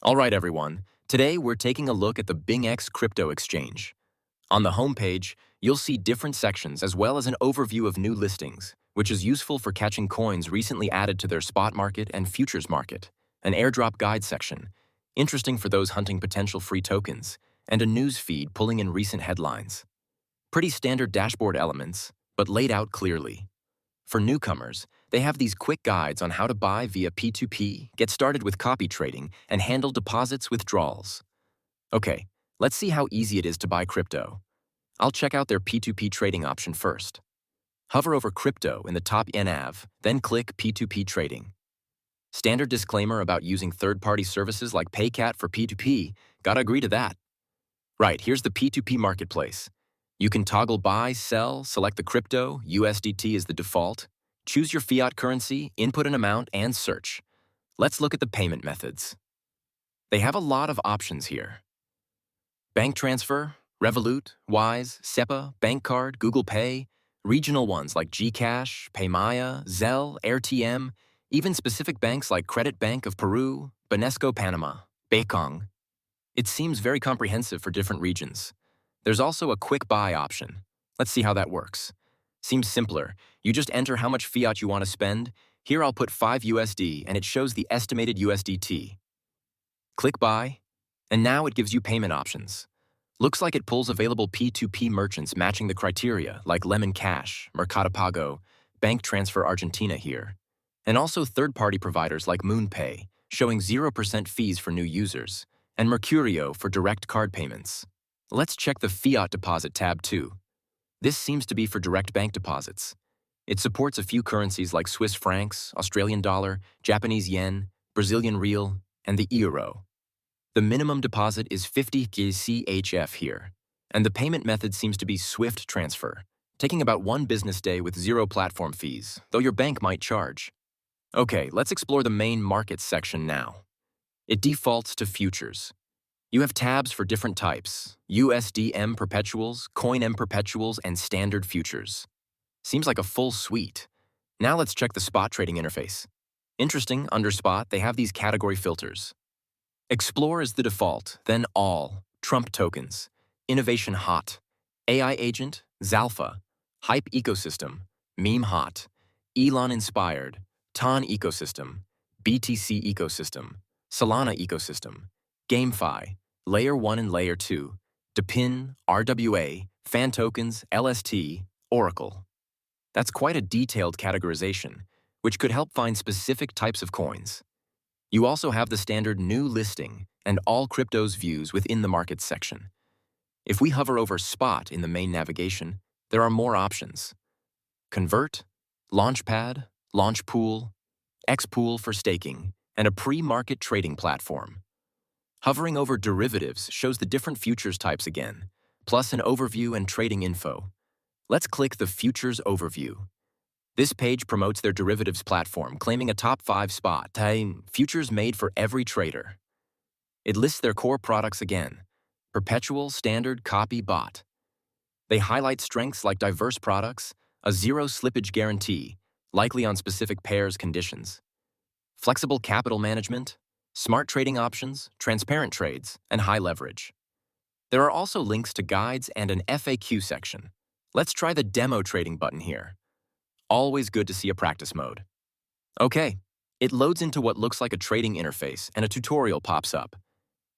All right, everyone. Today, we're taking a look at the BingX crypto exchange. On the homepage, you'll see different sections as well as an overview of new listings, which is useful for catching coins recently added to their spot market and futures market, an airdrop guide section, interesting for those hunting potential free tokens, and a news feed pulling in recent headlines. Pretty standard dashboard elements, but laid out clearly. For newcomers, they have these quick guides on how to buy via P2P, get started with copy trading, and handle deposits withdrawals. Okay, let's see how easy it is to buy crypto. I'll check out their P2P trading option first. Hover over crypto in the top nav, then click P2P trading. Standard disclaimer about using third-party services like Paycat for P2P, gotta agree to that. Right, here's the P2P marketplace. You can toggle buy, sell, select the crypto, USDT is the default, choose your fiat currency, input an amount, and search. Let's look at the payment methods. They have a lot of options here. Bank transfer, Revolut, Wise, SEPA, Bank Card, Google Pay, regional ones like Gcash, Paymaya, Zelle, AirTM, even specific banks like Credit Bank of Peru, Banesco Panama, Bekong. It seems very comprehensive for different regions. There's also a quick buy option. Let's see how that works. Seems simpler. You just enter how much fiat you want to spend. Here I'll put 5 USD and it shows the estimated USDT. Click buy, and now it gives you payment options. Looks like it pulls available P2P merchants matching the criteria like Lemon Cash, Mercado Pago, Bank Transfer Argentina here, and also third-party providers like MoonPay, showing 0% fees for new users, and Mercurio for direct card payments. Let's check the Fiat Deposit tab too. This seems to be for direct bank deposits. It supports a few currencies like Swiss francs, Australian dollar, Japanese yen, Brazilian real, and the euro. The minimum deposit is 50 CHF here, and the payment method seems to be Swift transfer, taking about 1 business day with 0 platform fees, though your bank might charge. Okay, let's explore the main markets section now. It defaults to futures. You have tabs for different types, USD-M perpetuals, Coin-M perpetuals, and standard futures. Seems like a full suite. Now let's check the spot trading interface. Interesting, under spot, they have these category filters. Explore is the default, then all, Trump tokens, Innovation Hot, AI Agent, Zalpha, Hype Ecosystem, Meme Hot, Elon Inspired, Ton Ecosystem, BTC Ecosystem, Solana Ecosystem, GameFi, Layer 1 and Layer 2, Depin, RWA, Fan Tokens, LST, Oracle. That's quite a detailed categorization, which could help find specific types of coins. You also have the standard new listing and all cryptos views within the markets section. If we hover over Spot in the main navigation, there are more options. Convert, Launchpad, Launchpool, Xpool for staking, and a pre-market trading platform. Hovering over derivatives shows the different futures types again, plus an overview and trading info. Let's click the Futures Overview. This page promotes their derivatives platform, claiming a top 5 spot, futures made for every trader. It lists their core products again, Perpetual, Standard, Copy, Bot. They highlight strengths like diverse products, a 0 slippage guarantee, likely on specific pairs conditions, flexible capital management, smart trading options, transparent trades, and high leverage. There are also links to guides and an FAQ section. Let's try the Demo Trading button here. Always good to see a practice mode. Okay, it loads into what looks like a trading interface and a tutorial pops up.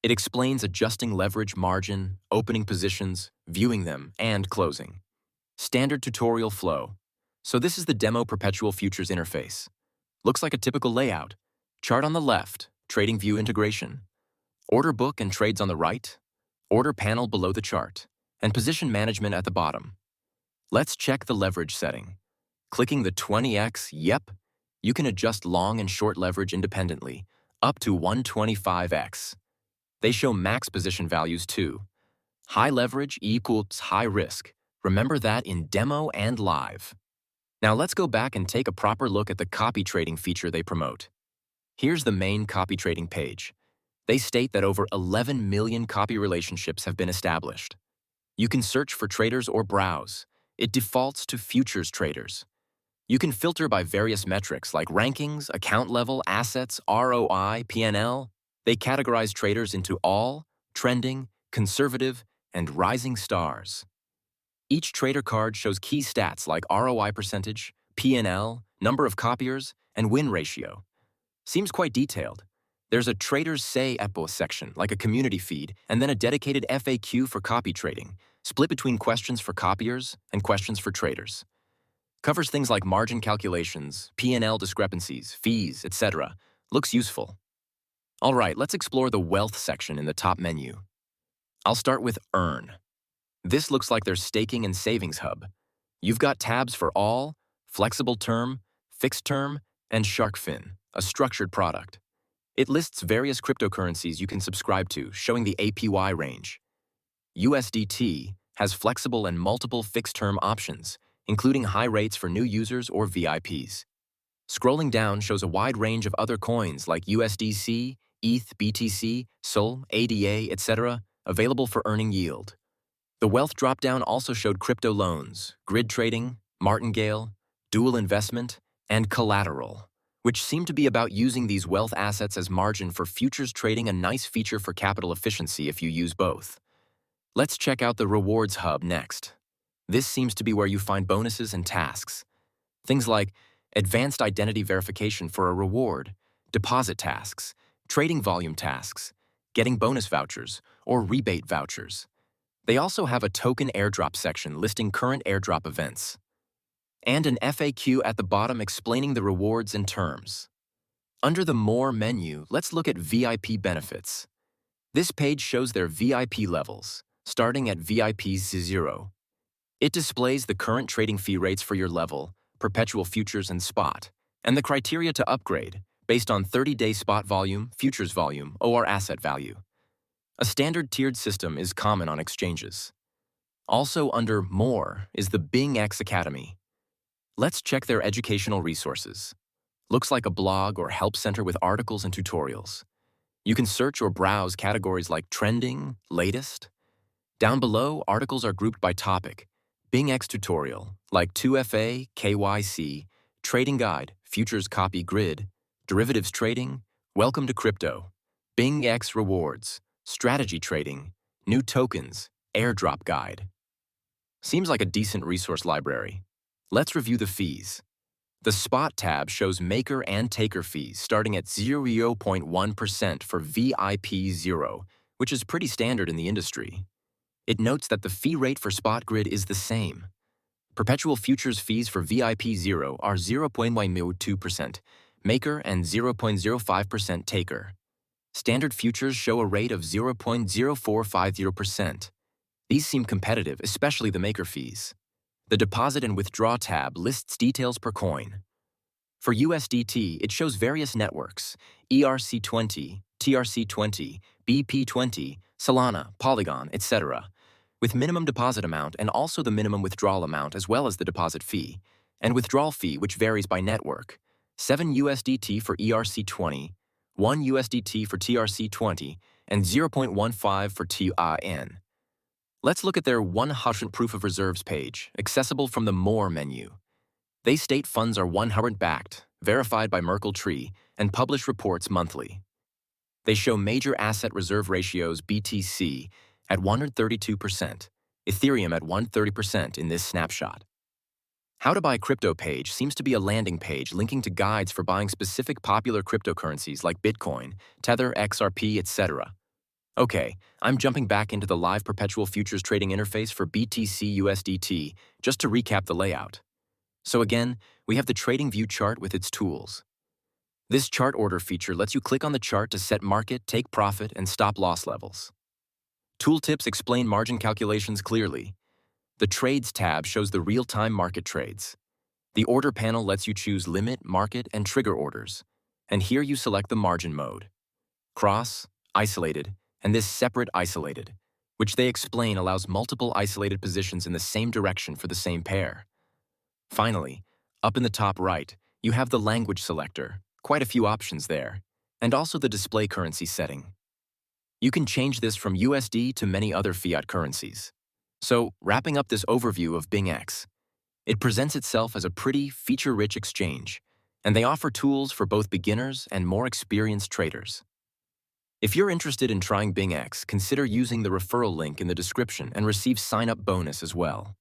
It explains adjusting leverage margin, opening positions, viewing them, and closing. Standard tutorial flow. So this is the Demo Perpetual Futures interface. Looks like a typical layout. Chart on the left, trading view integration. Order book and trades on the right, order panel below the chart, and position management at the bottom. Let's check the leverage setting. Clicking the 20x, yep, you can adjust long and short leverage independently, up to 125x. They show max position values too. High leverage equals high risk. Remember that in demo and live. Now let's go back and take a proper look at the copy trading feature they promote. Here's the main copy trading page. They state that over 11 million copy relationships have been established. You can search for traders or browse. It defaults to futures traders. You can filter by various metrics like rankings, account level, assets, ROI, PNL. They categorize traders into all, trending, conservative, and rising stars. Each trader card shows key stats like ROI percentage, P&L, number of copiers, and win ratio. Seems quite detailed. There's a Traders Say EPO section, like a community feed, and then a dedicated FAQ for copy trading, split between questions for copiers and questions for traders. Covers things like margin calculations, P&L discrepancies, fees, etc. Looks useful. All right, let's explore the Wealth section in the top menu. I'll start with Earn. This looks like their staking and savings hub. You've got tabs for all, flexible term, fixed term, and SharkFin, a structured product. It lists various cryptocurrencies you can subscribe to, showing the APY range. USDT has flexible and multiple fixed-term options, including high rates for new users or VIPs. Scrolling down shows a wide range of other coins like USDC, ETH, BTC, SOL, ADA, etc., available for earning yield. The Wealth dropdown also showed crypto loans, grid trading, Martingale, dual investment, and Collateral, which seem to be about using these wealth assets as margin for futures trading, a nice feature for capital efficiency if you use both. Let's check out the Rewards Hub next. This seems to be where you find bonuses and tasks. Things like advanced identity verification for a reward, deposit tasks, trading volume tasks, getting bonus vouchers, or rebate vouchers. They also have a token airdrop section listing current airdrop events, and an FAQ at the bottom explaining the rewards and terms. Under the More menu, let's look at VIP benefits. This page shows their VIP levels, starting at VIP 0. It displays the current trading fee rates for your level, Perpetual futures and spot, and the criteria to upgrade, based on 30-day spot volume, futures volume, or asset value. A standard tiered system is common on exchanges. Also under More is the BingX Academy. Let's check their educational resources. Looks like a blog or help center with articles and tutorials. You can search or browse categories like trending, latest. Down below, articles are grouped by topic. BingX tutorial, like 2FA, KYC, trading guide, futures copy grid, derivatives trading, welcome to crypto, BingX rewards, strategy trading, new tokens, airdrop guide. Seems like a decent resource library. Let's review the fees. The Spot tab shows maker and taker fees starting at 0.1% for VIP 0, which is pretty standard in the industry. It notes that the fee rate for Spot Grid is the same. Perpetual futures fees for VIP 0 are 0.2%, maker and 0.05% taker. Standard futures show a rate of 0.0450%. These seem competitive, especially the maker fees. The Deposit and Withdraw tab lists details per coin. For USDT, it shows various networks, ERC20, TRC20, BP20, Solana, Polygon, etc., with minimum deposit amount and also the minimum withdrawal amount as well as the deposit fee, and withdrawal fee which varies by network, 7 USDT for ERC20, 1 USDT for TRC20, and 0.15 for TIN. Let's look at their 100% proof of reserves page, accessible from the More menu. They state funds are 100% backed, verified by Merkle Tree, and publish reports monthly. They show major asset reserve ratios BTC at 132%, Ethereum at 130% in this snapshot. How to Buy Crypto page seems to be a landing page linking to guides for buying specific popular cryptocurrencies like Bitcoin, Tether, XRP, etc. Okay, I'm jumping back into the live perpetual futures trading interface for BTC USDT just to recap the layout. So again, we have the Trading View chart with its tools. This chart order feature lets you click on the chart to set market, take profit, and stop loss levels. Tooltips explain margin calculations clearly. The Trades tab shows the real-time market trades. The Order panel lets you choose limit, market, and trigger orders. And here you select the margin mode. Cross, isolated, and this separate isolated, which they explain allows multiple isolated positions in the same direction for the same pair. Finally, up in the top right, you have the language selector, quite a few options there, and also the display currency setting. You can change this from USD to many other fiat currencies. So, wrapping up this overview of BingX, it presents itself as a pretty, feature-rich exchange, and they offer tools for both beginners and more experienced traders. If you're interested in trying BingX, consider using the referral link in the description and receive sign-up bonus as well.